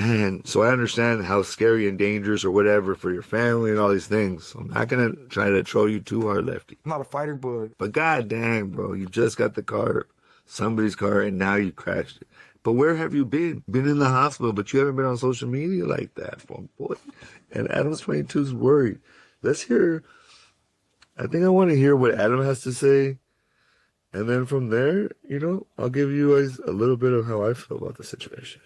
And so I understand how scary and dangerous or whatever for your family and all these things. So I'm not gonna try to troll you too hard, Lefty. I'm not a fighter, But god dang, bro, you just got the car, somebody's car, and now you crashed it. But where have you been? Been in the hospital, but you haven't been on social media like that, boy. And Adams22 is worried. Let's hear. I think I want to hear what Adam has to say. And then from there, I'll give you guys a little bit of how I feel about the situation.